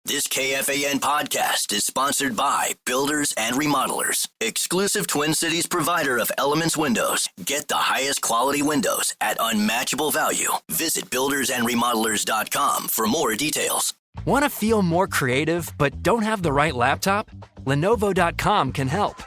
This KFAN podcast is sponsored by Builders and Remodelers, exclusive Twin Cities provider of Elements Windows. Get the highest quality windows at unmatchable value. Visit buildersandremodelers.com for more details. Want to feel more creative but don't have the right laptop? Lenovo.com can help.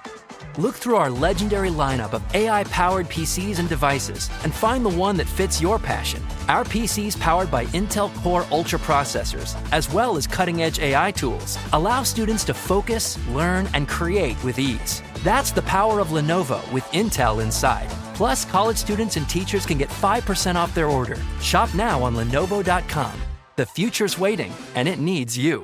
Look through our legendary lineup of AI-powered PCs and devices and find the one that fits your passion. Our PCs powered by Intel Core Ultra processors, as well as cutting-edge AI tools, allow students to focus, learn, and create with ease. That's the power of Lenovo with Intel inside. Plus, college students and teachers can get 5% off their order. Shop now on Lenovo.com. The future's waiting, and it needs you.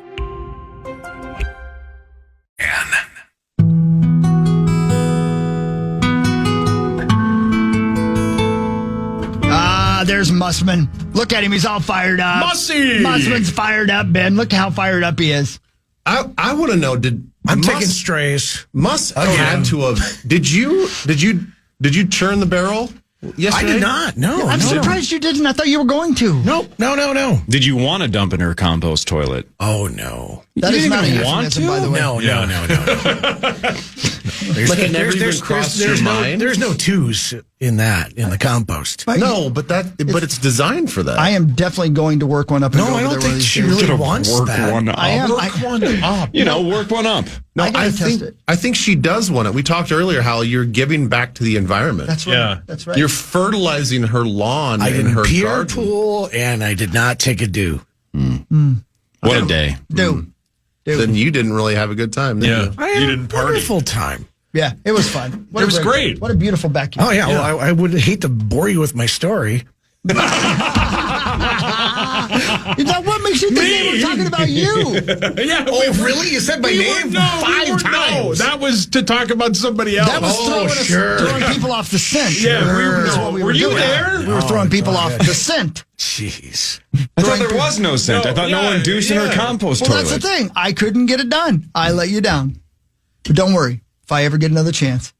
There's Mussman. Look at him. He's all fired up. Mussman's fired up, Ben. Look how fired up he is. I want to know, I'm taking strays. Had to have. Did you churn the barrel yesterday? I did not. No. I'm surprised you didn't. I thought you were going to. No. Did you want to dump in her compost toilet? Oh, no. That is not a want euphemism, to? by the way. No. There's no twos in the compost. No, but it's designed for that. I am definitely going to work one up. No, I don't think she really wants that. One up. I am. Work one up. Work one up. No, I think it. I think she does want it. We talked earlier how you're giving back to the environment. That's right. Yeah. That's right. You're fertilizing her lawn in her pee garden. pool, and I did not take a dew. What a day. Dude. Then you didn't really have a good time, did you? I had a wonderful time. Yeah, it was fun. It was great. What a beautiful backyard. Oh, yeah. Well, I would hate to bore you with my story. What makes you think they were talking about you? Yeah. Really? You said my name five times. No, that was to talk about somebody else. That was throwing people off the scent. Yeah, were you doing. there? We were throwing people off the scent. Jeez. I thought there was no scent. I thought no one douched in her compost Well, toilet. that's the thing. I couldn't get it done. I let you down. But don't worry. If I ever get another chance.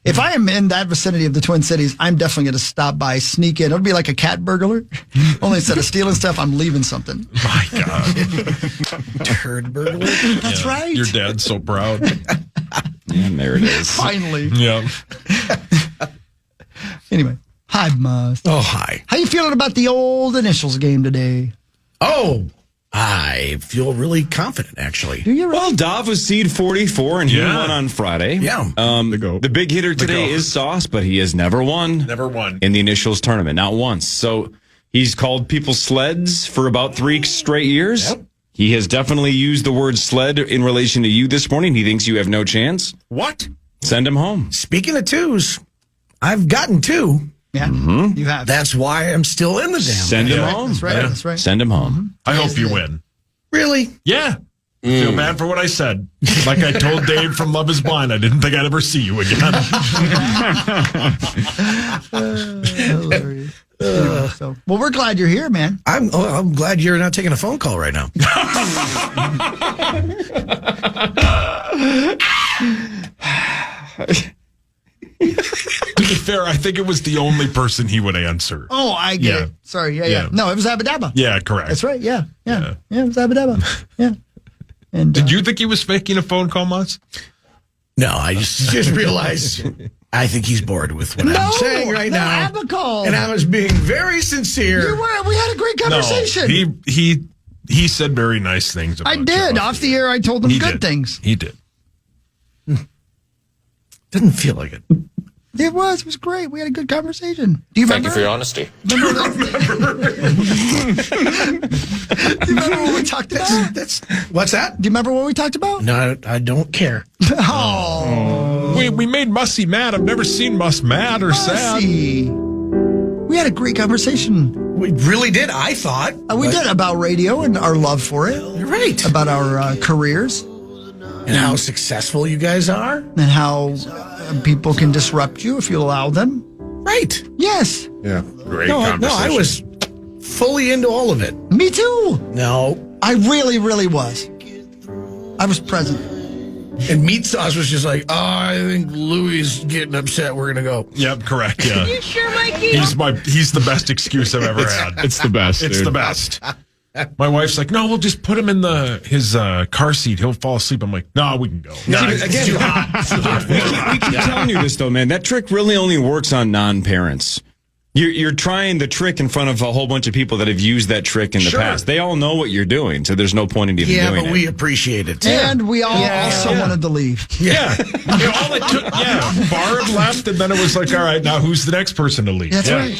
If I am in that vicinity of the Twin Cities, I'm definitely going to stop by, sneak in. It'll be like a cat burglar. Only instead of stealing stuff, I'm leaving something. My God. Turd burglar. That's right. Your dad's so proud. Yeah, there it is. Finally. Yeah. Anyway. Hi, Mus. Oh, hi. How you feeling about the old initials game today? Oh, I feel really confident, actually. Do you really? Well, Dov was seed 44, and he won on Friday. Yeah. The big hitter today is Sauce, but he has never won in the initials tournament, not once. So he's called people sleds for about 3 straight years. Yep. He has definitely used the word sled in relation to you this morning. He thinks you have no chance. What? Send him home. Speaking of twos, I've gotten 2. Yeah, you have. That's why I'm still in the damn Send him home. That's right. That's right. Send him home. I hope you win. Really? Yeah. Feel bad for what I said. Like I told Dave from Love is Blind, I didn't think I'd ever see you again. Hilarious. Well, we're glad you're here, man. I'm glad you're not taking a phone call right now. To be fair, I think it was the only person he would answer. Oh, I get it. Sorry. Yeah. No, it was Abadabba. Yeah, correct. That's right. Yeah, it was Abadabba. Yeah. And Did you think he was faking a phone call, Mus? No, I just realized I think he's bored with what I'm saying right now. Abba called. And I was being very sincere. We had a great conversation. No, he said very nice things about I did. you. Off the air, I told him good things. He did. Didn't feel like it. It was great. We had a good conversation. Do you remember? Thank you for your honesty. Do you remember what we talked about? What's that? Do you remember what we talked about? No, I don't care. Oh. We made Mussy mad. I've never seen Muss mad or sad. We had a great conversation. We really did, I thought. We did about radio and our love for it. You're right. About our careers. And how successful you guys are. And how people can disrupt you if you allow them. Right. Yes. Yeah. Great conversation. No, I was fully into all of it. Me too. No. I really, really was. I was present. And Meat Sauce was just like, I think Louis is getting upset. We're going to go. Yep, correct. Yeah. You sure, Mikey? He's the best excuse I've ever had. It's the best. It's dude. the best. My wife's like, no, we'll just put him in his car seat. He'll fall asleep. I'm like, no, we can go. No, again, too hot. We keep telling you this, though, man. That trick really only works on non-parents. You're trying the trick in front of a whole bunch of people that have used that trick in the past. They all know what you're doing, so there's no point in even doing it. Yeah, but we appreciate it. And we all also wanted to leave. Yeah. All it took, Barb left, and then it was like, all right, now who's the next person to leave? That's right.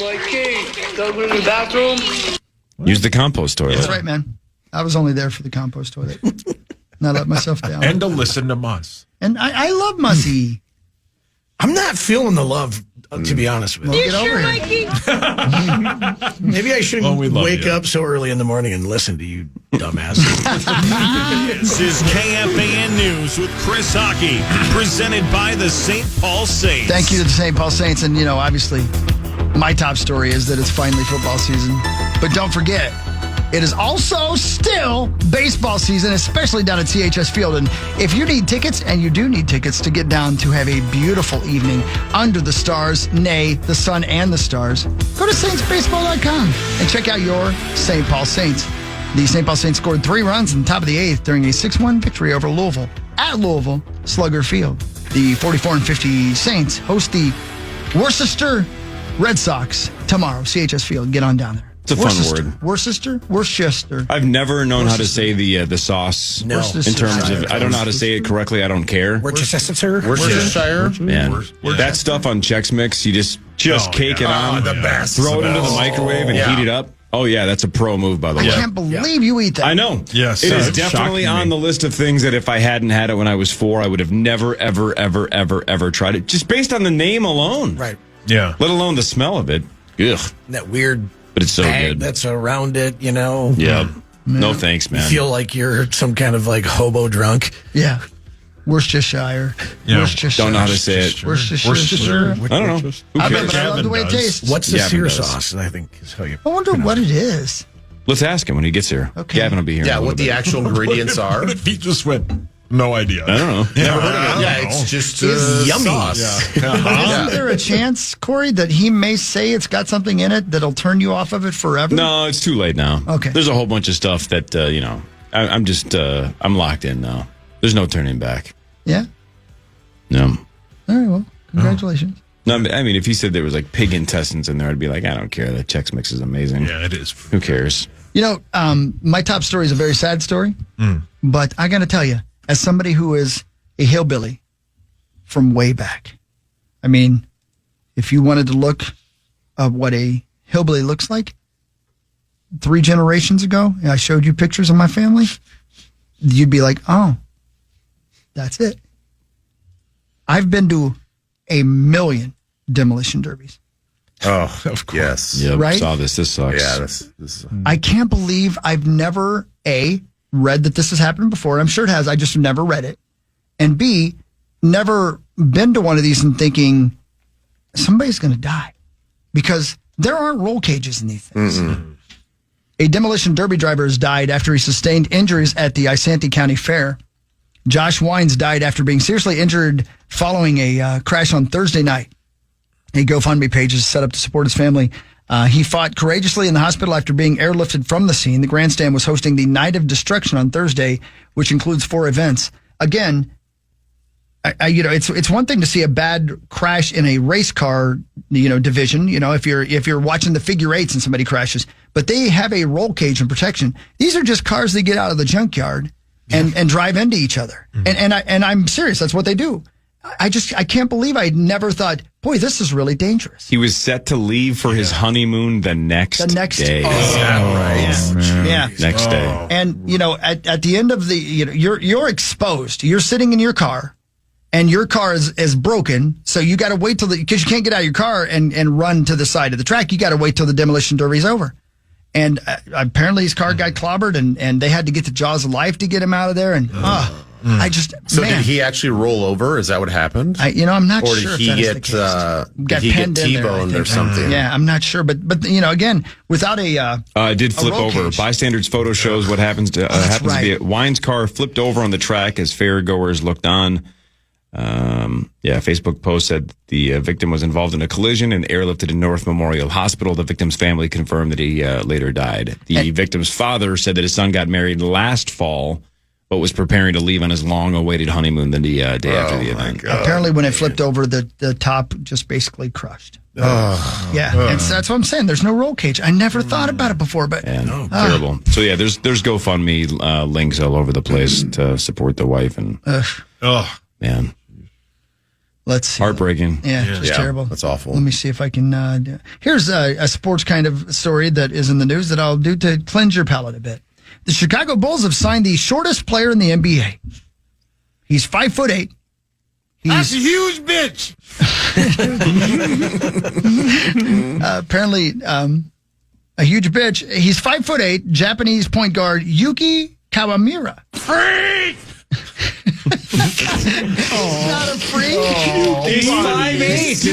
Go to the bathroom. Use the compost toilet. That's right, man. I was only there for the compost toilet. And I let myself down. And to listen to Muss. And I love Mussy. I'm not feeling the love, to be honest with you. Get over here. Maybe I shouldn't wake up so early in the morning and listen to you, dumbass. This is KFAN News with Chris Hockey, presented by the St. Paul Saints. Thank you to the St. Paul Saints. And, obviously, my top story is that it's finally football season. But don't forget, it is also still baseball season, especially down at CHS Field. And if you need tickets, and you do need tickets to get down to have a beautiful evening under the stars, nay, the sun and the stars, go to saintsbaseball.com and check out your St. Paul Saints. The St. Paul Saints scored 3 runs in the top of the 8th during a 6-1 victory over Louisville at Louisville Slugger Field. The 44-50 Saints host the Worcester Red Sox tomorrow, CHS Field. Get on down there. It's a fun word. Worcester. I've never known how to say the sauce. No. In terms of, I don't know how to say it correctly. I don't care. Worcestershire. Man, that stuff on Chex Mix, you just cake it on. The best. Throw it into the microwave and heat it up. Oh, yeah, that's a pro move, by the way. I can't believe you eat that. I know. Yes. It is It definitely shocked me. on the list of things that if I hadn't had it when I was 4, I would have never, ever, ever, ever, ever tried it. Just based on the name alone. Right. Yeah. Let alone the smell of it. Ugh. That weird But it's so bag good. that's around it, Yeah. No thanks, man. You feel like you're some kind of like hobo drunk. Yeah. Worcestershire. Yeah. Worcestershire. Don't know how to say it. Worcestershire. I don't know. Who I bet, cares? but I love the way it Gavin does. tastes. What's the Gavin sear does. sauce? I think is how you. I wonder what it is. Let's ask him when he gets here. Okay. Gavin will be here. in a little what the bit. actual ingredients are. What if he just went, no idea? I don't know. Never heard of it. Yeah, it's just It's yummy. sauce. Isn't there a chance, Corey, that he may say it's got something in it that'll turn you off of it forever? No, it's too late now. Okay. There's a whole bunch of stuff that, I'm just, I'm locked in now. There's no turning back. Yeah? No. All right, well, congratulations. No, I mean, if he said there was like pig intestines in there, I'd be like, I don't care. That Chex Mix is amazing. Yeah, it is. Who cares? My top story is a very sad story, but I got to tell you, as somebody who is a hillbilly from way back, I mean, if you wanted to look at what a hillbilly looks like, 3 generations ago, and I showed you pictures of my family, you'd be like, oh, that's it. I've been to 1,000,000 demolition derbies. Oh, of course. Yes. Yep, Right? saw this. This sucks. Yeah, this I can't believe I've never, A, read that this has happened before. I'm sure it has. I just never read it. And B, never been to one of these and thinking somebody's going to die because there aren't roll cages in these things. A demolition derby driver has died after he sustained injuries at the Isanti County Fair. Josh Wines died after being seriously injured following a crash on Thursday night. A GoFundMe page is set up to support his family. He fought courageously in the hospital after being airlifted from the scene. The grandstand was hosting the Night of Destruction on Thursday, which includes 4 events. Again, it's one thing to see a bad crash in a race car, division. If you're watching the figure eights and somebody crashes, but they have a roll cage and protection. These are just cars that get out of the junkyard and drive into each other. And I'm serious. That's what they do. I can't believe I never thought, boy, this is really dangerous. He was set to leave for his honeymoon the next day. Yeah. Next day. And, at the end of the, you're exposed. You're sitting in your car and your car is broken. So you got to wait because you can't get out of your car and run to the side of the track. You got to wait till the demolition derby's over. And apparently his car got clobbered and they had to get the jaws of life to get him out of there. And, So did he actually roll over? Is that what happened? I'm not or sure. Or did he get Got he get penned in there, I T-boned or think. something? Yeah, I'm not sure. But again, without it did flip roll over. cage. Bystanders photo shows what happens to be right. Wine's car flipped over on the track as fairgoers looked on. Facebook post said the victim was involved in a collision and airlifted to North Memorial Hospital. The victim's family confirmed that he later died. The victim's father said that his son got married last fall, but was preparing to leave on his long-awaited honeymoon the day after the event. Apparently, when it flipped over, the top just basically crushed. And so that's what I'm saying. There's no roll cage. I never thought about it before, but terrible. So there's GoFundMe links all over the place to support the wife and man. Let's see. Heartbreaking. Just terrible. That's awful. Let me see if I can. Here's a sports kind of story that is in the news that I'll do to cleanse your palate a bit. The Chicago Bulls have signed the shortest player in the NBA. He's 5'8". That's a huge bitch. Apparently, a huge bitch. He's 5'8", Japanese point guard Yuki Kawamura. Freak! He's not a freak. He's 5'8"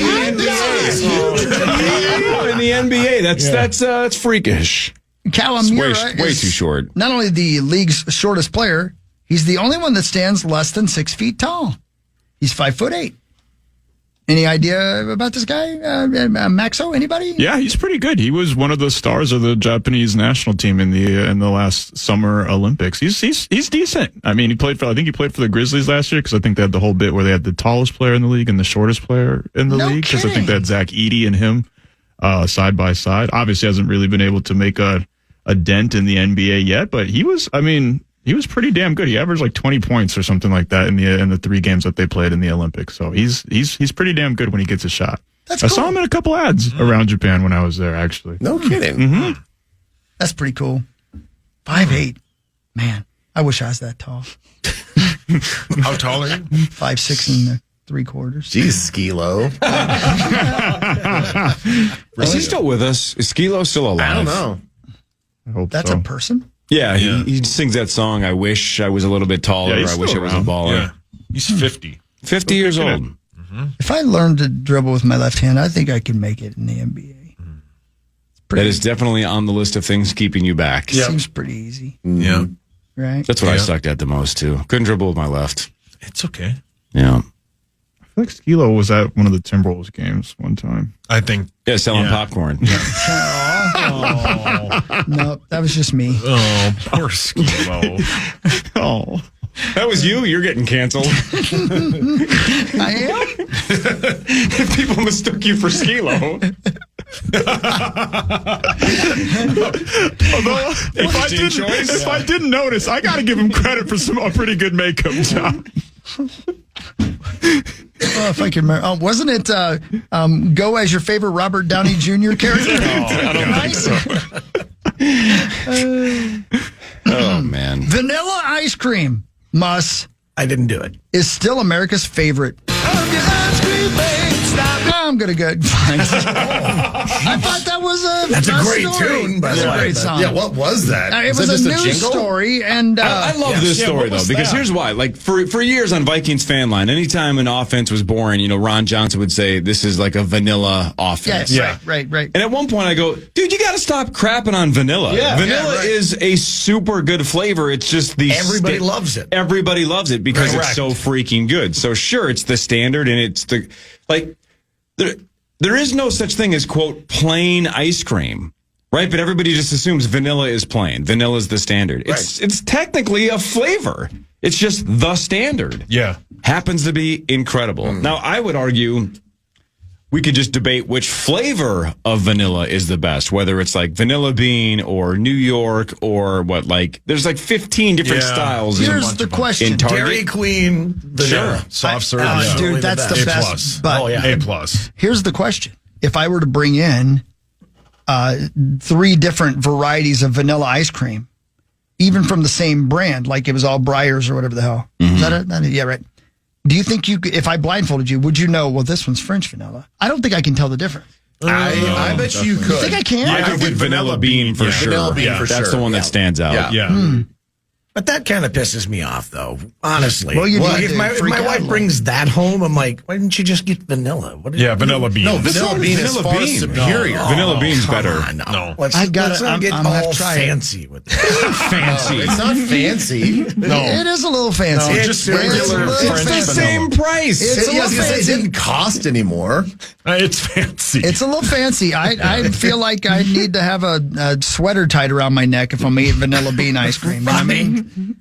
in the NBA. That's freakish. Kawamura way is too short. Not only the league's shortest player, he's the only one that stands less than 6 feet tall. He's 5'8". Any idea about this guy, Maxo? Anybody? Yeah, he's pretty good. He was one of the stars of the Japanese national team in the last Summer Olympics. He's decent. I mean, I think he played for the Grizzlies last year because I think they had the whole bit where they had the tallest player in the league and the shortest player in the league because I think they had Zach Edey and him side by side. Obviously, hasn't really been able to make a dent in the NBA yet, but he was pretty damn good. He averaged like 20 points or something like that in the 3 games that they played in the Olympics. So he's pretty damn good when he gets a shot. I saw him in a couple ads around Japan when I was there, actually. No kidding. Mm-hmm. That's pretty cool. 5'8". Man, I wish I was that tall. How tall are you? 5'6" 3/4. Jeez, Skilo. Is he still with us? Is Skilo still alive? I don't know. I hope That's so. a person? Yeah, he sings that song, I wish I was a little bit taller, Yeah, I wish I was a baller. Yeah. He's 50. 50 years old. If I learned to dribble with my left hand, I think I could make it in the NBA. That is definitely on the list of things keeping you back. Seems pretty easy, Yeah. right? That's what I sucked at the most, too. Couldn't dribble with my left. It's okay. Yeah. I feel like Skilo was at one of the Timberwolves games one time. I think. Yeah, selling popcorn. No, that was just me. Oh, poor Skilo. Oh. That was you? You're getting canceled. I am? If people mistook you for Skilo. Although, if I didn't notice, I got to give him credit for a pretty good makeup job. Oh, if I can remember. Wasn't it Go as your favorite Robert Downey Jr. character? Oh, man. Vanilla ice cream, I didn't do it. is still America's favorite. I'm going to go. Fine. I thought that was That's a great story. tune, by That's the a way. great song. Yeah, what was that? It was a news story, and I love this story, though, because here's why. Like, for years on Vikings fan line, anytime an offense was boring, Ron Johnson would say, this is like a vanilla offense. yes, right. And at one point I go, dude, you got to stop crapping on vanilla. Vanilla is a super good flavor. It's just Everybody loves it. Everybody loves it because it's so freaking good. So sure, it's the standard, and it's the, like, there is no such thing as, quote, plain ice cream, right? But everybody just assumes vanilla is plain. Vanilla is the standard. It's technically a flavor. It's just the standard. Yeah. Happens to be incredible. Now, I would argue we could just debate which flavor of vanilla is the best, whether it's like vanilla bean or New York or what, like, there's like 15 different styles. Here's the question. In Target. Dairy Queen vanilla. Soft serve. Dude, that's the best. But A+. here's the question. If I were to bring in 3 different varieties of vanilla ice cream, even from the same brand, like it was all Breyers or whatever the hell. Is that it? Yeah, right. Do you think if I blindfolded you, would you know, well, this one's French vanilla? I don't think I can tell the difference. I bet you could. You think I can? I could get vanilla bean for sure. Vanilla bean for sure. That's the one that stands out. Yeah. But that kind of pisses me off, though. Honestly, Well, you need if to my freak out a wife little. brings that home, I'm like, why didn't you just get vanilla? Vanilla bean. No, vanilla bean is far superior. Vanilla bean's come better. on, No. Let's I got not it. get I'm gonna have all to try it. fancy with that. Fancy. It's not fancy. No. It is a little fancy. No, It's just it's regular a little French It's the fancy. same price. It's a Yeah, I little was gonna say, it fancy. didn't cost anymore. It's fancy. It's a little fancy. I feel like I need to have a sweater tied around my neck if I'm eating vanilla bean ice cream. You know what I mean?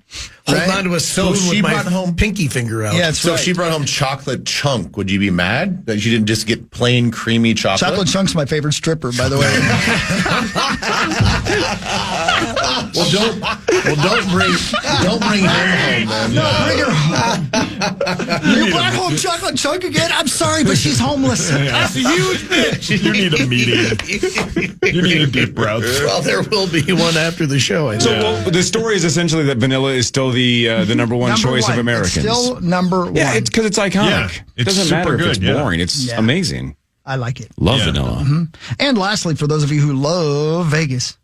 Hold Right? on to a spoon she with my brought home- pinky finger out. Yeah, that's So right. if she brought home chocolate chunk, would you be mad that you didn't just get plain creamy chocolate? Chocolate Chunk's my favorite stripper, by the way. Don't bring him home then. Bring her home. You brought home Chocolate Chunk again? I'm sorry, but she's homeless. That's a huge bitch. You need a meeting. You need a deep breath. Well, there will be one after the show. I So think. well, the story is essentially that vanilla is still the number one Number choice one. of Americans. It's still number one. yeah, it's because it's iconic. Yeah, it it's doesn't matter super if it's good, yeah. boring. It's Yeah. amazing. I like it. Love Yeah. vanilla. And lastly, for those of you who love Vegas,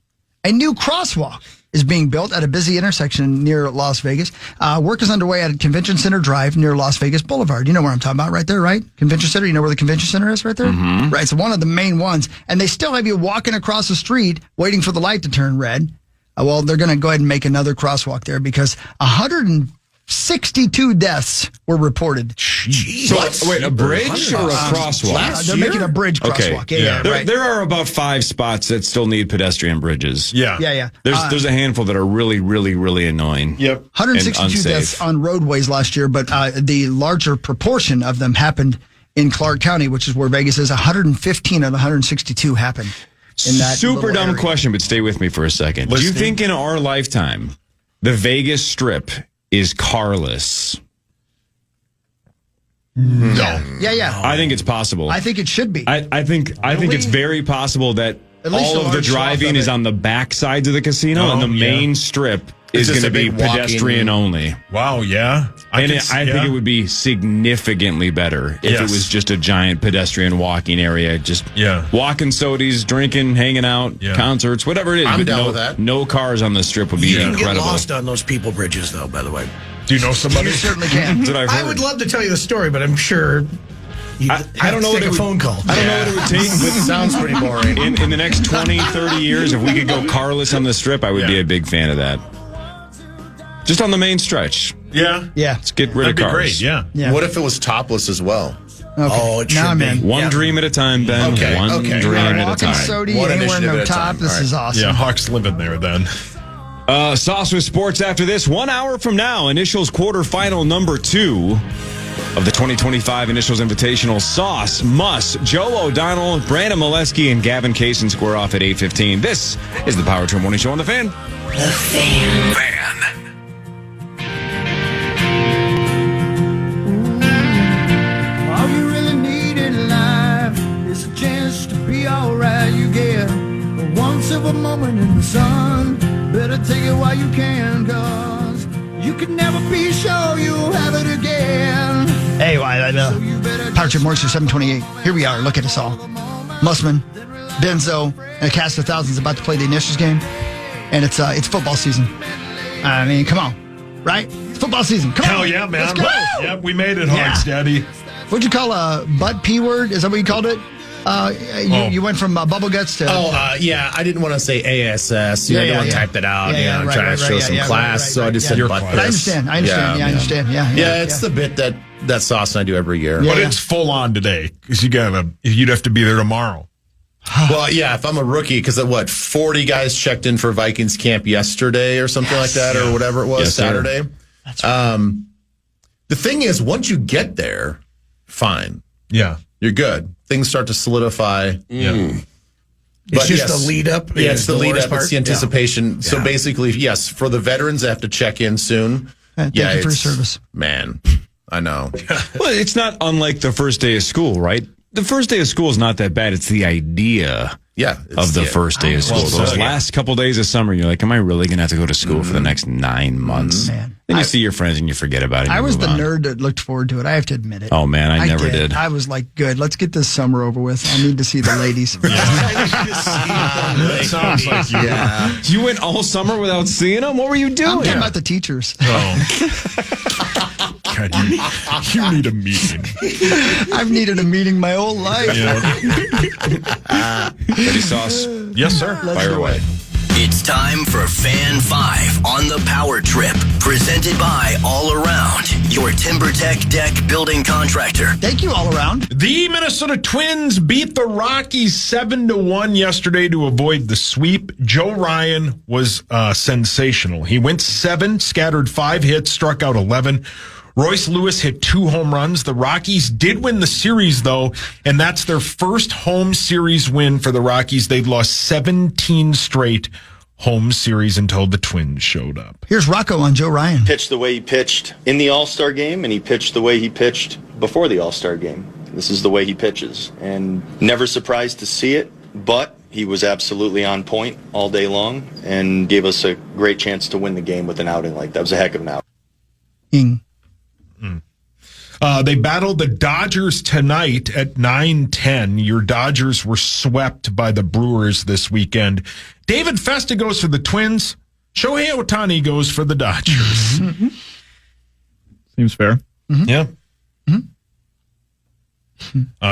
a new crosswalk is being built at a busy intersection near Las Vegas. Work is underway at Convention Center Drive near Las Vegas Boulevard. You know where I'm talking about right there, right? Convention Center. You know where the Convention Center is right there? Right. It's one of the main ones. And they still have you walking across the street waiting for the light to turn red. Well, they're going to go ahead and make another crosswalk there because 162 deaths were reported. So wait, a bridge or a crosswalk? They're making a bridge crosswalk. Yeah, there, right. there are about 5 spots that still need pedestrian bridges. Yeah. Yeah. There's a handful that are really, really, really annoying. Yep. 162 and unsafe. deaths on roadways last year, but the larger proportion of them happened in Clark County, which is where Vegas is. 115 of the 162 happened in that Super little dumb area. question, but stay with me for a second. Do you Listening. think in our lifetime the Vegas Strip is carless? No. Yeah. I think it's possible. I think it should be. I think it's very possible that At least all a of the large swath driving of is it. on the back sides of the casino, and the main strip is just going to a be big walking- pedestrian only. Wow, yeah. I think it would be significantly better if it Yes. was just a giant pedestrian walking area, just walking sodies, drinking, hanging out, concerts, whatever it is. I'm but down no, with that. No cars on the strip would be You can get incredible. lost on those people bridges, though, by the way. Do you know somebody? You certainly can. That's what I've I heard. would love to tell you the story, but I'm sure I don't know what take it a would- phone call. I don't know what it would take, It but sounds pretty boring. in the next 20, 30 years, if we could go carless on the strip, I would be a big fan of that. Just on the main stretch. Yeah. Yeah. Let's get rid That'd of be cars. great, yeah. Yeah. What if it was topless as well? Okay. Oh, it Now should I'm be. in. One dream at a time, Ben. Okay, One okay. dream All right. at a Walking time. sody, One ain't wearing initiative no at a top. time. This All right. is awesome. Yeah, Hawk's living there then. Sauce with sports after this. 1 hour from now, Initials quarterfinal number 2 of the 2025 Initials Invitational. Sauce, Muss, Joe O'Donnell, Brandon Molesky, and Gavin Kaysen square off at 8:15. This is the Power Trip Morning Show on The Fan. All you really need in life is a chance to be alright. You get one silver moment in the sun. Better take it while you can, cause you can never be sure you'll have it again. Hey, Power Trip Morning Show 728. Here we are. Look at us all. Mussman, Benzo, and a cast of thousands about to play the Initials game. And it's football season. I mean, come on. Right? It's football season. Come on. Hell yeah, man. Let's go. Yep, we made it, Hawks, Daddy. What'd you call a butt P word? Is that what you called it? You went from bubble guts to... Yeah, I didn't want to say ASS. I didn't want to type that out. I'm trying to show some class, so I just said butt But I understand. I understand. Yeah, it's the bit that Sauce and I do every year. But it's full on today because you'd have to be there tomorrow. Well, yeah, if I'm a rookie, because 40 guys checked in for Vikings camp yesterday or something like that, or whatever it was, Yes, sir. Saturday. That's right. The thing is, once you get there, fine. Yeah. You're good. Things start to solidify. Yeah. It's just the lead up. Yeah, it's the lead up. part. It's the anticipation. Yeah. So basically, yes, for the veterans, they have to check in soon. Thank you for your service. Man, I know. Well, it's not unlike the first day of school, right? The first day of school is not that bad. It's the idea of the first day of school. Those last couple days of summer, you're like, am I really going to have to go to school for the next 9 months? Man. Then you see your friends and you forget about it. I was the nerd that looked forward to it. I have to admit it. Oh, man, I never did. I was like, good, let's get this summer over with. I need to see the ladies. Sounds like you. Yeah. You went all summer without seeing them? What were you doing? I'm talking about the teachers. Oh. God, you need a meeting. I've needed a meeting my whole life. Ready, Sauce? Yes, sir. Fire away. It's time for Fan 5 on the Power Trip, presented by All Around, your TimberTech deck building contractor. Thank you, All Around. The Minnesota Twins beat the Rockies 7-1 yesterday to avoid the sweep. Joe Ryan was sensational. He went 7, scattered 5 hits, struck out 11. Royce Lewis hit 2 home runs. The Rockies did win the series, though, and that's their first home series win for the Rockies. They've lost 17 straight home series until the Twins showed up. Here's Rocco on Joe Ryan. Pitched the way he pitched in the All-Star game, and he pitched the way he pitched before the All-Star game. This is the way he pitches, and never surprised to see it, but he was absolutely on point all day long and gave us a great chance to win the game with an outing like that. It was a heck of an outing. They battled the Dodgers tonight at 9-10. Your Dodgers were swept by the Brewers this weekend. David Festa goes for the Twins. Shohei Ohtani goes for the Dodgers. Seems fair. Yeah.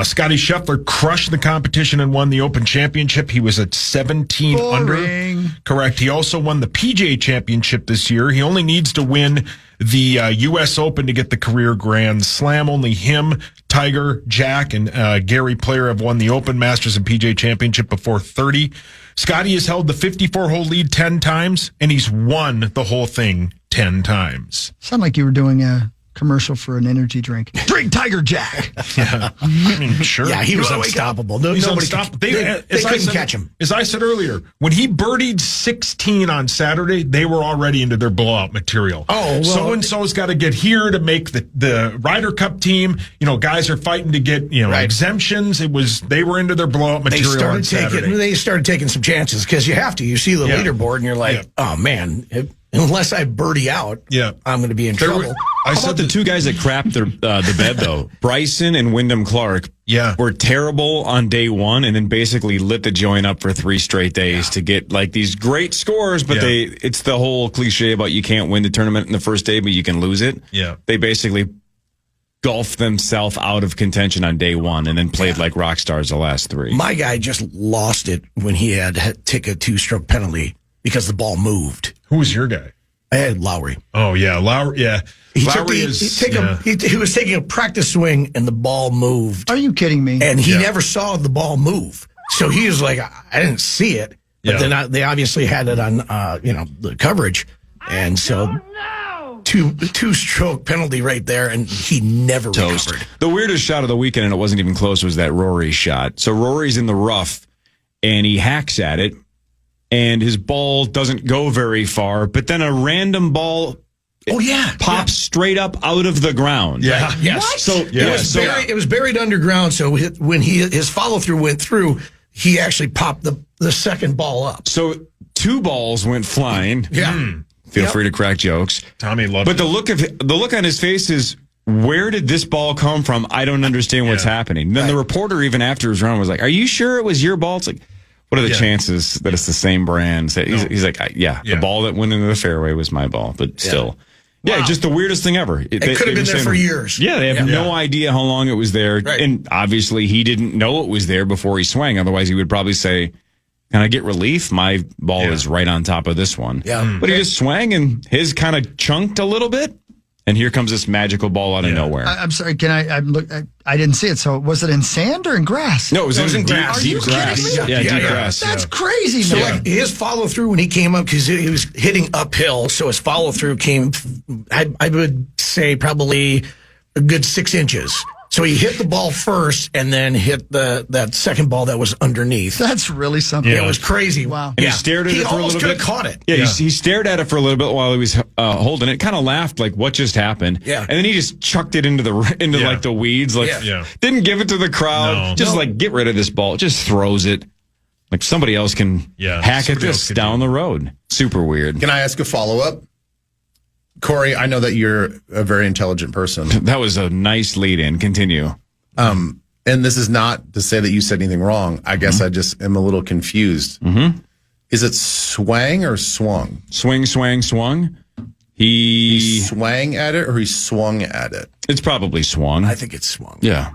Scotty Scheffler crushed the competition and won the Open Championship. He was at 17 under. Correct. He also won the PGA Championship this year. He only needs to win the U.S. Open to get the career Grand Slam. Only him, Tiger, Jack, and Gary Player have won the Open, Masters, and PGA Championship before 30. Scotty has held the 54-hole lead 10 times, and he's won the whole thing 10 times. Sound like you were doing a commercial for an energy drink. Drink Tiger Jack. Yeah. I mean, sure. Yeah, he was unstoppable. He's Nobody unstoppable. They couldn't catch him. As I said earlier, when he birdied 16 on Saturday, they were already into their blowout material. Oh, well, so-and-so's got to get here to make the Ryder Cup team. You know, guys are fighting to get, exemptions. They were into their blowout material on Saturday. They started taking some chances because you have to. You see the leaderboard and you're like, oh, man, unless I birdie out, I'm going to be in trouble. How about the 2 guys that crapped the bed, though? Bryson and Wyndham Clark were terrible on day 1 and then basically lit the joint up for 3 straight days to get like these great scores, but it's the whole cliche about you can't win the tournament in the first day, but you can lose it. Yeah. They basically golfed themselves out of contention on day 1 and then played like rock stars the last 3. My guy just lost it when he had to take a 2-stroke penalty because the ball moved. Who was your guy? I had Lowry. Oh, yeah. Lowry, yeah. He was taking a practice swing and the ball moved. Are you kidding me? And he never saw the ball move. So he was like, I didn't see it. But then they obviously had it on, the coverage. And so two-stroke penalty right there, and he never recovered. The weirdest shot of the weekend, and it wasn't even close, was that Rory shot. So Rory's in the rough, and he hacks at it, and his ball doesn't go very far, but then a random ball pops straight up out of the ground. Yeah. Right? Yes. What? So it was buried underground, so when his follow-through went through, he actually popped the second ball up. So 2 balls went flying. Yeah. Feel free to crack jokes. Tommy loved it. But the look on his face is, where did this ball come from? I don't understand what's happening. Then the reporter, even after his run, was like, are you sure it was your ball? It's like, what are the chances that it's the same brand? He's like, the ball that went into the fairway was my ball, but still. Yeah, just the weirdest thing ever. It could have been there for years. Yeah, they have no idea how long it was there. Right. And obviously, he didn't know it was there before he swung. Otherwise, he would probably say, can I get relief? My ball is right on top of this one. Yeah. But he just swang, and his kind of chunked a little bit. And here comes this magical ball out of nowhere. I'm sorry. Can I look? I didn't see it. So was it in sand or in grass? No, it was in grass. Deep grass. Yeah, deep grass. That's crazy, so man. like his follow through when he came up, because he was hitting uphill, so his follow through came, I would say, probably a good 6 inches. So he hit the ball first and then hit that second ball that was underneath. That's really something. Yeah. It was crazy. Wow. And he stared at it for a little bit. He almost caught it. Yeah, he stared at it for a little bit while he was holding it. Kind of laughed like, what just happened? Yeah. And then he just chucked it into like the weeds. Like, didn't give it to the crowd. Just like, get rid of this ball. Just throws it. Like somebody else can hack at this down the road. Super weird. Can I ask a follow-up? Corey, I know that you're a very intelligent person. That was a nice lead-in. Continue. And this is not to say that you said anything wrong. I guess I just am a little confused. Mm-hmm. Is it swang or swung? Swing, swang, swung. He swang at it or he swung at it? It's probably swung. I think it's swung. Yeah.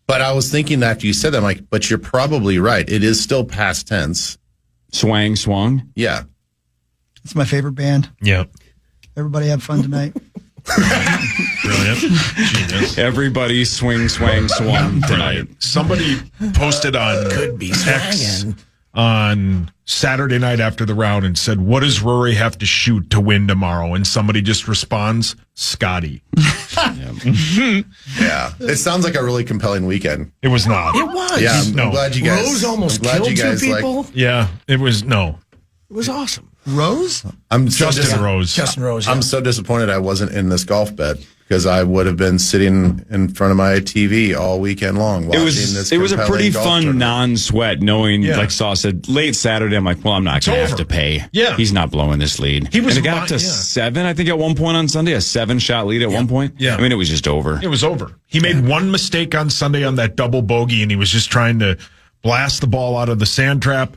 But I was thinking that after you said that, I'm like, but you're probably right. It is still past tense. Swang, swung. Yeah. It's my favorite band. Yeah. Everybody have fun tonight. Brilliant. Genius. Everybody swing, swang, swung tonight. Somebody posted on X on Saturday night after the round and said, what does Rory have to shoot to win tomorrow? And somebody just responds, Scotty. Yeah. It sounds like a really compelling weekend. It was not. It was. Yeah, I'm glad you guys. Rose almost killed two people. Yeah, it was no. It was awesome. Rose? Justin Rose. Justin Rose. Yeah. I'm so disappointed I wasn't in this golf bet because I would have been sitting in front of my TV all weekend long watching this. It was a pretty golf fun tournament. non-sweat knowing, like Saw said, late Saturday, I'm like, well, I'm not going to have to pay. Yeah. He's not blowing this lead. He was and it got to 7, I think, at one point on Sunday, a 7-shot lead at one point. Yeah. I mean, it was just over. It was over. He made one mistake on Sunday on that double bogey, and he was just trying to blast the ball out of the sand trap.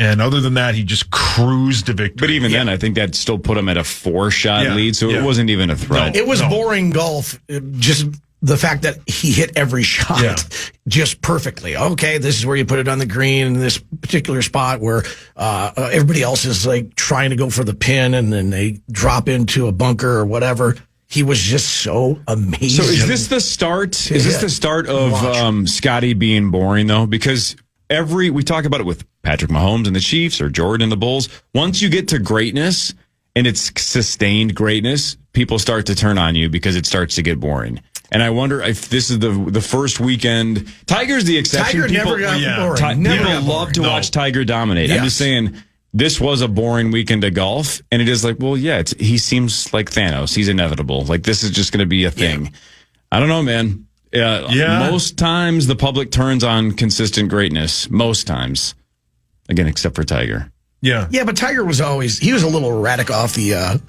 And other than that, he just cruised to victory. But even then, I think that still put him at a 4-shot lead, so it wasn't even a threat. It was boring golf, just the fact that he hit every shot just perfectly. Okay, this is where you put it on the green in this particular spot where everybody else is like trying to go for the pin and then they drop into a bunker or whatever. He was just so amazing. So is this the start? Is this the start of Scotty being boring, though? Because we talk about it with Patrick Mahomes and the Chiefs or Jordan and the Bulls. Once you get to greatness and it's sustained greatness, people start to turn on you because it starts to get boring. And I wonder if this is the first weekend. Tiger's the exception. Tiger never got boring. People love to watch Tiger dominate. Yes. I'm just saying this was a boring weekend of golf. And it is like, well, yeah, he seems like Thanos. He's inevitable. Like this is just going to be a thing. Yeah. I don't know, man. Most times the public turns on consistent greatness. Most times. Again, except for Tiger. Yeah. Yeah, but Tiger was he was a little erratic off the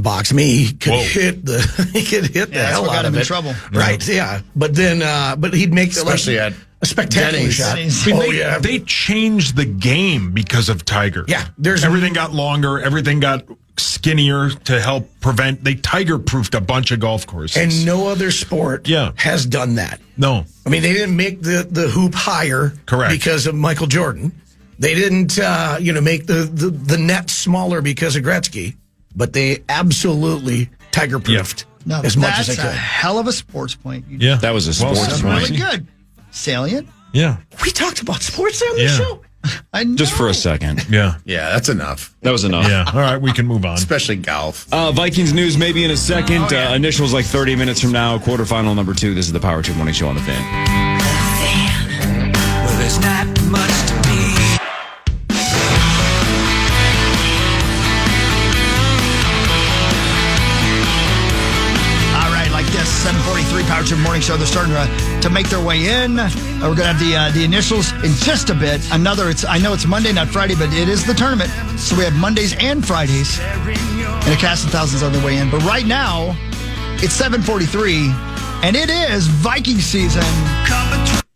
box. I mean, he could hit the hell out of it. In trouble. Right, yeah. But then but he'd make especially at a spectacular shot. They changed the game because of Tiger. Yeah. Everything got longer, everything got skinnier to help prevent. They Tiger-proofed a bunch of golf courses. And no other sport has done that. No. I mean, they didn't make the hoop higher because of Michael Jordan. They didn't, make the net smaller because of Gretzky, but they absolutely Tiger-proofed as much as they could. That's a hell of a sports point. That was a sports point. Really good. Salient. Yeah. We talked about sports on the show. I know. Just for a second. Yeah. Yeah, that's enough. That was enough. Yeah. All right, we can move on. Especially golf. Vikings news maybe in a second. Initials like 30 minutes from now. Quarterfinal number 2. This is the Power Trip Morning Show on the Fan. Well, there's not much to me. All right, like this, 7:43 Power Trip Morning Show. They're starting to make their way in. We're going to have the initials in just a bit. I know it's Monday, not Friday, but it is the tournament. So we have Mondays and Fridays. And a cast of thousands on their way in. But right now, it's 7:43, and it is Viking season.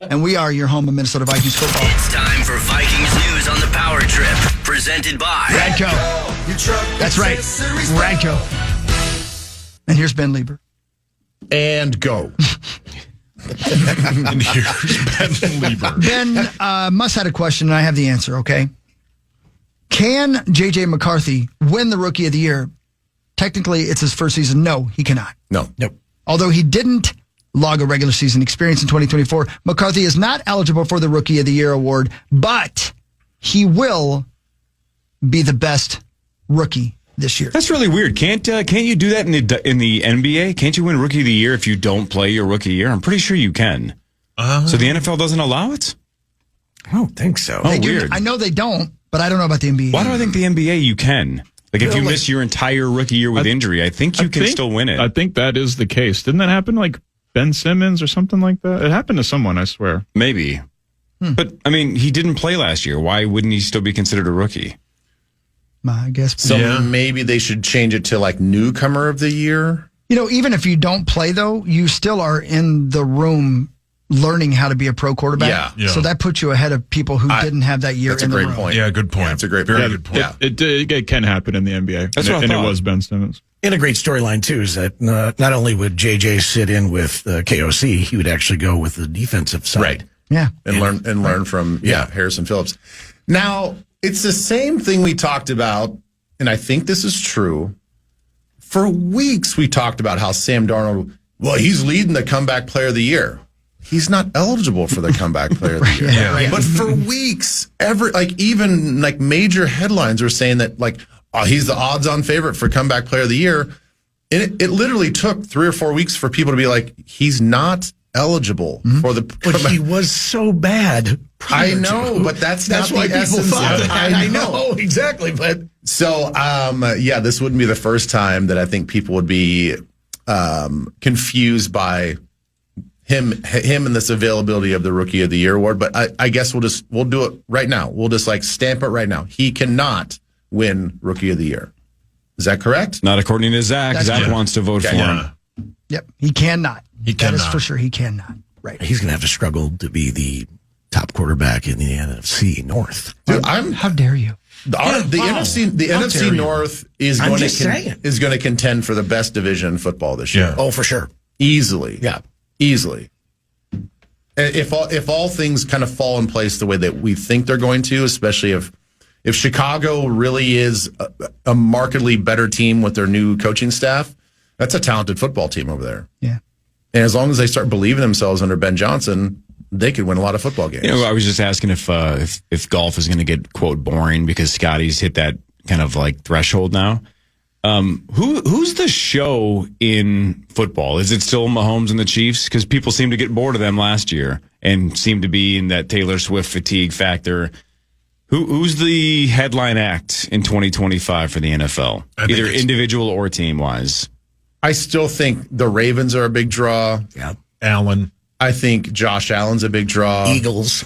And we are your home of Minnesota Vikings football. It's time for Vikings news on the Power Trip, presented by Radco. That's right, Radco. And here's Ben Leber. And go. And here's Ben Leber. Ben Muss had a question, and I have the answer, okay? Can JJ McCarthy win the Rookie of the Year? Technically, it's his first season. No, he cannot. No. Nope. Although he didn't log a regular season experience in 2024, McCarthy is not eligible for the Rookie of the Year award, but he will be the best rookie this year. That's really weird. Can't you do that in the NBA? Can't you win Rookie of the Year if you don't play your rookie year? I'm pretty sure you can. So the NFL doesn't allow it? I don't think so. Oh, weird. I know they don't, but I don't know about the NBA. Why do I think the NBA you can? Like if you miss your entire rookie year with injury, I think you can still win it. I think that is the case. Didn't that happen like Ben Simmons or something like that? It happened to someone, I swear. Maybe. But, I mean, he didn't play last year. Why wouldn't he still be considered a rookie? I guess. So maybe they should change it to like newcomer of the year. Even if you don't play, though, you still are in the room learning how to be a pro quarterback. Yeah. So that puts you ahead of people who didn't have that year in the room. That's a great point. Yeah, good point. Yeah, it's a great Very point. good point. Yeah, it can happen in the NBA. That's what I and thought. it was Ben Simmons. And a great storyline, too, is that not only would JJ sit in with KOC, he would actually go with the defensive side. Right. Yeah. And learn from Harrison Phillips. Now, it's the same thing we talked about, and I think this is true. For weeks, we talked about how Sam Darnold, he's leading the comeback player of the year. He's not eligible for the comeback player of the year. But for weeks, even major headlines are saying that he's the odds-on favorite for comeback player of the year. And it literally took 3 or 4 weeks for people to be like, he's not eligible for the. But he was so bad. I know, but that's not why the people essence thought of it. that. I know exactly, but so this wouldn't be the first time that I think people would be confused by him and this availability of the Rookie of the Year award. But I guess we'll do it right now. We'll just stamp it right now. He cannot win Rookie of the Year. Is that correct? Not according to Zach. Zach wants to vote for him. Yep, he cannot. He That is cannot. for sure. He cannot. Right. he's going to have to struggle to be the top quarterback in the NFC North. Dude, How dare you? The NFC North is I'm going just saying. is going to contend for the best division in football this year. Oh, for sure. Easily. Yeah. Easily. If all things kind of fall in place the way that we think they're going to, especially if Chicago really is a markedly better team with their new coaching staff, that's a talented football team over there. Yeah. And as long as they start believing themselves under Ben Johnson, they could win a lot of football games. I was just asking if golf is going to get, quote, boring because Scotty's hit that kind of threshold now. Who's the show in football? Is it still Mahomes and the Chiefs? Because people seem to get bored of them last year and seem to be in that Taylor Swift fatigue factor. Who's the headline act in 2025 for the NFL, either individual or team wise? I still think the Ravens are a big draw. Yeah. Allen. I think Josh Allen's a big draw. Eagles.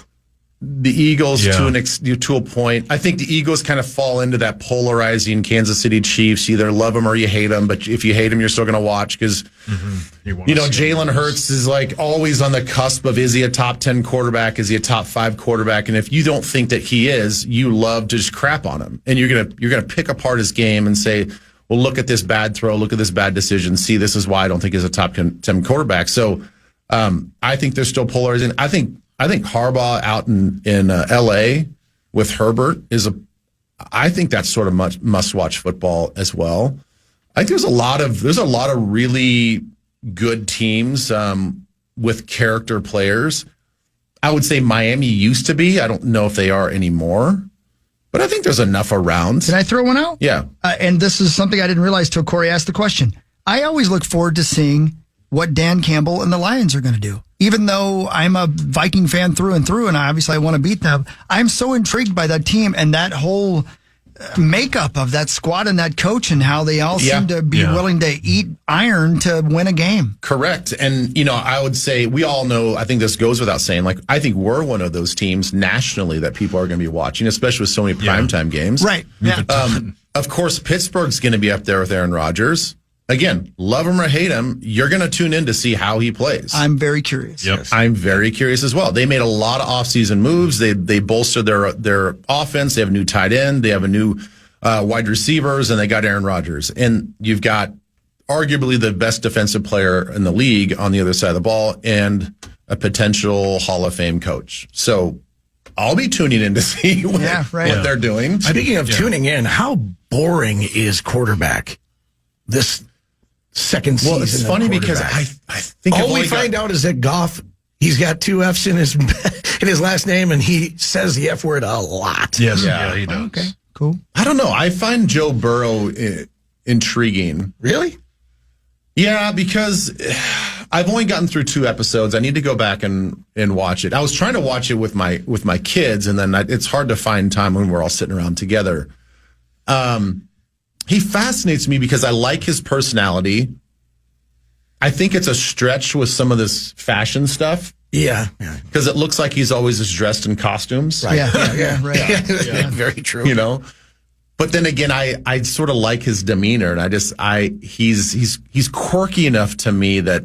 The Eagles to a point. I think the Eagles kind of fall into that polarizing Kansas City Chiefs. You either love them or you hate them. But if you hate them, you're still going to watch because, Jalen Hurts is always on the cusp of, is he a top 10 quarterback? Is he a top 5 quarterback? And if you don't think that he is, you love to just crap on him. And you're going to pick apart his game and say, well, look at this bad throw. Look at this bad decision. See, this is why I don't think he's a top 10 quarterback. So I think they're still polarizing. I think Harbaugh out in L.A. with Herbert I think that's sort of must-watch football as well. I think there's a lot of really good teams with character players. I would say Miami used to be. I don't know if they are anymore. But I think there's enough around. Can I throw one out? Yeah. And this is something I didn't realize till Corey asked the question. I always look forward to seeing what Dan Campbell and the Lions are going to do. Even though I'm a Viking fan through and through, and obviously I want to beat them, I'm so intrigued by that team and that whole makeup of that squad and that coach and how they all seem to be willing to eat iron to win a game. Correct. And, I would say we all know, I think this goes without saying, I think we're one of those teams nationally that people are going to be watching, especially with so many primetime games. Right. Yeah. Of course, Pittsburgh's going to be up there with Aaron Rodgers. Again, love him or hate him, you're going to tune in to see how he plays. I'm very curious. Yep. I'm very curious as well. They made a lot of offseason moves. They bolstered their offense. They have a new tight end. They have a new wide receivers, and they got Aaron Rodgers. And you've got arguably the best defensive player in the league on the other side of the ball and a potential Hall of Fame coach. So I'll be tuning in to see what they're doing. Speaking of tuning in, how boring is quarterback this second season? Well, it's funny because I think all we find out is that Goff, he's got 2 F's in his last name, and he says the F word a lot. Yes, he does. Okay, cool. I don't know. I find Joe Burrow intriguing. Really? Yeah, because I've only gotten through 2 episodes. I need to go back and watch it. I was trying to watch it with my kids, and then it's hard to find time when we're all sitting around together. He fascinates me because I like his personality. I think it's a stretch with some of this fashion stuff. Yeah. Because it looks like he's always just dressed in costumes. Right. Right. Yeah. Very true. You know? But then again, I sort of like his demeanor, and he's quirky enough to me that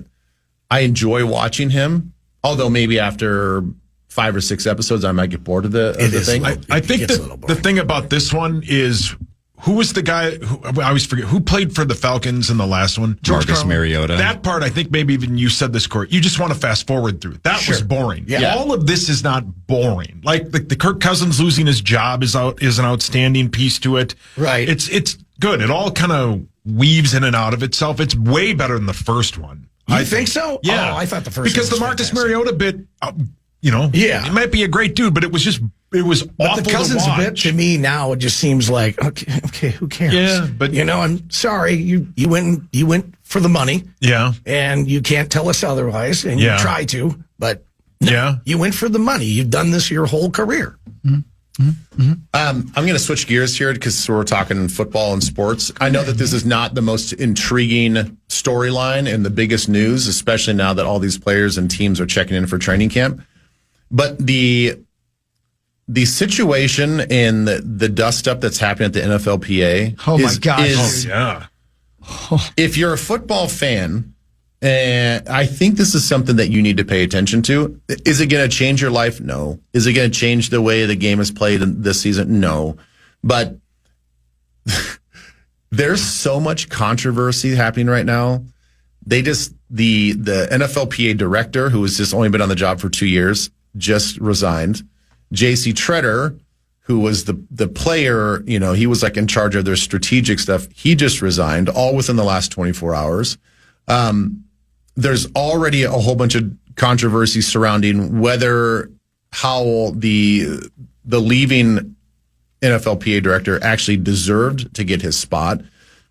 I enjoy watching him. Although maybe after 5 or 6 episodes, I might get bored of the thing. I think the thing about this one is, who was the guy who I always forget who played for the Falcons in the last one? Marcus Mariota. That part, I think maybe even you said this, Court. You just want to fast forward through it. That was boring. Yeah. All of this is not boring. Like the Kirk Cousins losing his job is an outstanding piece to it. Right. It's good. It all kind of weaves in and out of itself. It's way better than the first one. I think so? Yeah. Oh, I thought the first because one was the Marcus fantastic. Mariota bit, it might be a great dude, but it was But awful the Cousins to watch. bit to me now, it just seems like okay, who cares? Yeah, but I'm sorry, you went for the money, and you can't tell us otherwise, and you try to, but you went for the money. You've done this your whole career. I'm going to switch gears here because we're talking football and sports. I know that this is not the most intriguing storyline and the biggest news, especially now that all these players and teams are checking in for training camp. But the situation and the dust up that's happening at the NFLPA if you're a football fan, I think this is something that you need to pay attention to. Is it going to change your life? No. Is it going to change the way the game is played this season? No. But there's so much controversy happening right now. The NFLPA director, who has just only been on the job for 2 years, just resigned. JC Treader, who was the player, he was like in charge of their strategic stuff. He just resigned, all within the last 24 hours. There's already a whole bunch of controversy surrounding how the leaving NFLPA director actually deserved to get his spot,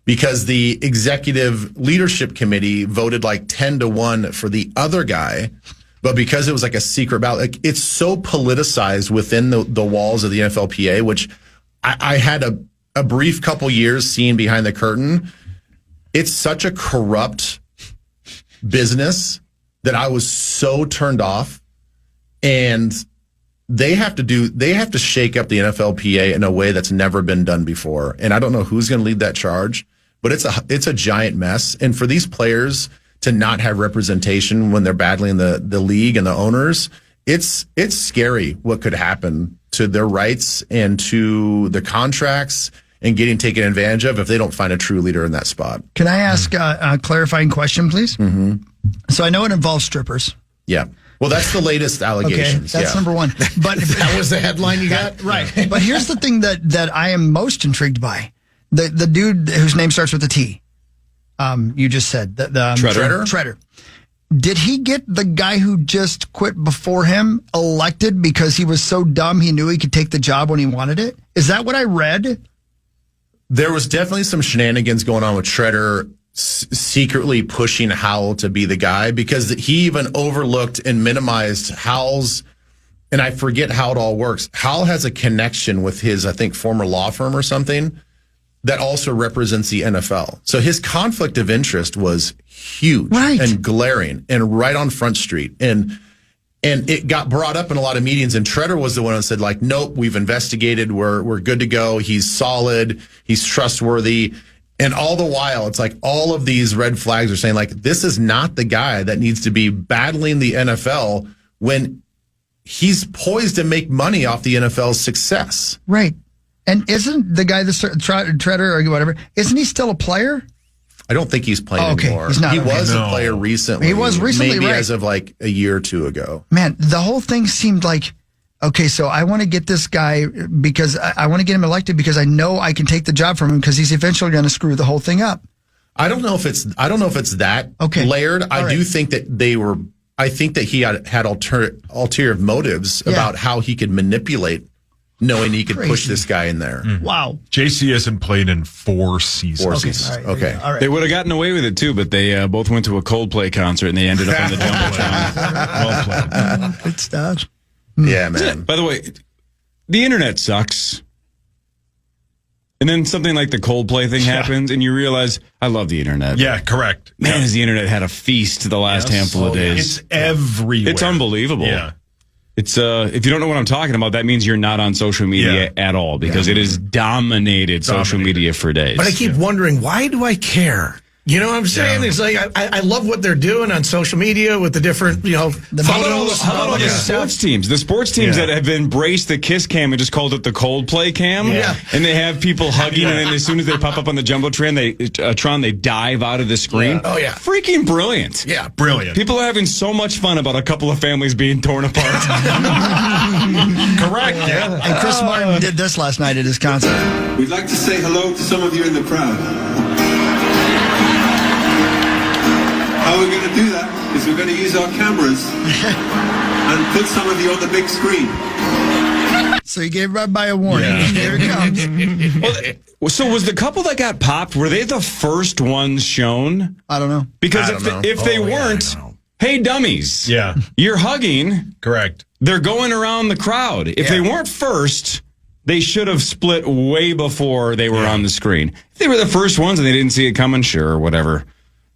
because the executive leadership committee voted like 10-1 for the other guy. But because it was like a secret ballot, it's so politicized within the walls of the NFLPA, which I had a brief couple years seeing behind the curtain. It's such a corrupt business that I was so turned off, and they have to shake up the NFLPA in a way that's never been done before. And I don't know who's going to lead that charge, but it's a giant mess. And for these players to not have representation when they're battling the league and the owners, it's scary what could happen to their rights and to the contracts and getting taken advantage of if they don't find a true leader in that spot. Can I ask a clarifying question, please? Mm-hmm. So I know it involves strippers. Yeah. Well, that's the latest allegations. Okay, that's number one. But that was the headline you got? Right. But here's the thing that I am most intrigued by. The dude whose name starts with a T. You just said. Treader. Did he get the guy who just quit before him elected because he was so dumb he knew he could take the job when he wanted it? Is that what I read? There was definitely some shenanigans going on with Treader secretly pushing Howell to be the guy, because he even overlooked and minimized Howell's, and I forget how it all works. Howell has a connection with his, I think, former law firm or something that also represents the NFL. So his conflict of interest was huge and glaring and right on Front Street. And it got brought up in a lot of meetings, and Treader was the one who said, like, nope, we've investigated. We're good to go. He's solid. He's trustworthy. And all the while, it's like all of these red flags are saying, like, this is not the guy that needs to be battling the NFL when he's poised to make money off the NFL's success. Right. And isn't the guy, Treader or whatever, isn't he still a player? I don't think he's playing anymore. He's not. He was a player recently. He was recently, maybe as of like a year or two ago. Man, the whole thing seemed like, okay, so I want to get this guy because I want to get him elected because I know I can take the job from him because he's eventually going to screw the whole thing up. I don't know if it's that layered. I do think that I think that he had ulterior motives about how he could manipulate, knowing he could push this guy in there. Mm-hmm. Wow. JC hasn't played in 4 seasons. 4 seasons. All right. Okay. All right. They would have gotten away with it, too, but they both went to a Coldplay concert, and they ended up on the Jumbotron. Well played. Good stuff. Yeah, man. By the way, the internet sucks. And then something like the Coldplay thing happens, and you realize, I love the internet. Yeah, correct. Man, has the internet had a feast the last handful of days. It's everywhere. It's unbelievable. Yeah. It's if you don't know what I'm talking about, that means you're not on social media at all, because it has dominated social media for days. But I keep wondering, why do I care? You know what I'm saying? It's like I love what they're doing on social media with the different, How about the sports teams? The sports teams that have embraced the kiss cam and just called it the Coldplay cam. Yeah. And they have people hugging, and then as soon as they pop up on the Jumbotron, they dive out of the screen. Yeah. Oh, yeah. Freaking brilliant. Yeah. Brilliant. People are having so much fun about a couple of families being torn apart. Correct, yeah. And Chris Martin did this last night at his concert. We'd like to say hello to some of you in the crowd. How we're going to do that is we're going to use our cameras and put some of you on the big screen. So he gave everybody a warning. Yeah. Here it comes. So was the couple that got popped, were they the first ones shown? I don't know. Because if they weren't, hey, dummies. Yeah. You're hugging. Correct. They're going around the crowd. If they weren't first, they should have split way before they were on the screen. If they were the first ones and they didn't see it coming, sure, whatever.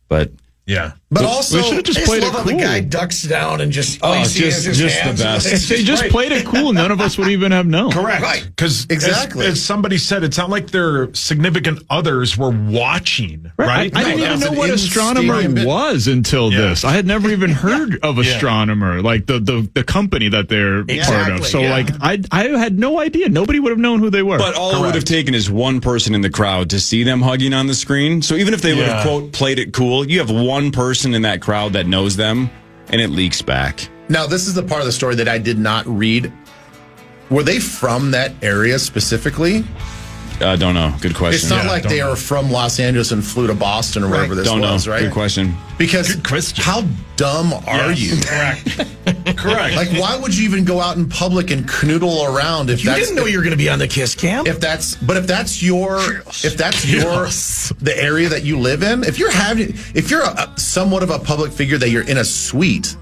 But yeah. But also, they should have just played it cool. The guy ducks down and just just the best. If they just played it cool, none of us would even have known. Correct. Right. Because as somebody said, it's not like their significant others were watching, right? I didn't even know what astronomer was until this. I had never even heard of astronomer, like the company that they're part of. So I had no idea. Nobody would have known who they were. But all it would have taken is one person in the crowd to see them hugging on the screen. So even if they would have, quote, played it cool, you have one person in that crowd that knows them, and it leaks back. Now, this is the part of the story that I did not read. Were they from that area specifically? Don't know. Good question. It's not like they are from Los Angeles and flew to Boston or wherever this was, right? Good question. Because how dumb are you? Correct. Like, why would you even go out in public and canoodle around if you didn't know you were going to be on the kiss cam? If that's the area that you live in, if you're somewhat of a public figure that you're in a suite.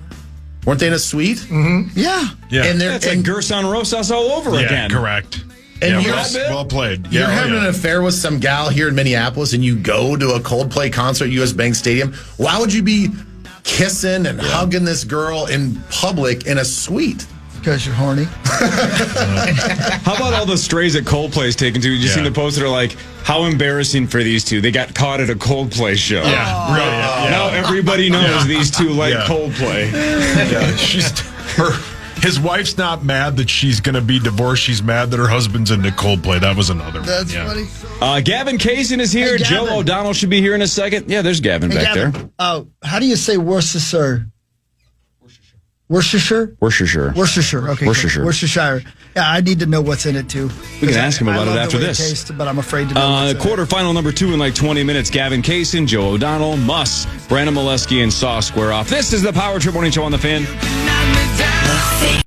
Weren't they in a suite? Mm-hmm. Yeah. And it's like Gerson Rosas all over again. Correct. And well played. You're having an affair with some gal here in Minneapolis, and you go to a Coldplay concert at US Bank Stadium. Why would you be kissing and hugging this girl in public in a suite? Because you're horny. How about all the strays that Coldplay's taken to? Did you see the post that are like, how embarrassing for these two? They got caught at a Coldplay show. Yeah, brilliant. Now everybody knows these two like Coldplay. His wife's not mad that she's going to be divorced. She's mad that her husband's into Coldplay. That was another one. That's funny. Gavin Kaysen is here. Hey, Joe O'Donnell should be here in a second. Yeah, there's Gavin back there. How do you say Worcestershire? Worcestershire? Worcestershire. Worcestershire. Okay. Worcestershire. Worcestershire. Yeah, I need to know what's in it too. We can ask him about it after this. Taste, but I'm afraid to know. Quarterfinal number 2 in like 20 minutes. Gavin Kaysen, Joe O'Donnell, Muss, Brandon Molesky, and Saw square off. This is the Power Trip Morning Show on the Fan.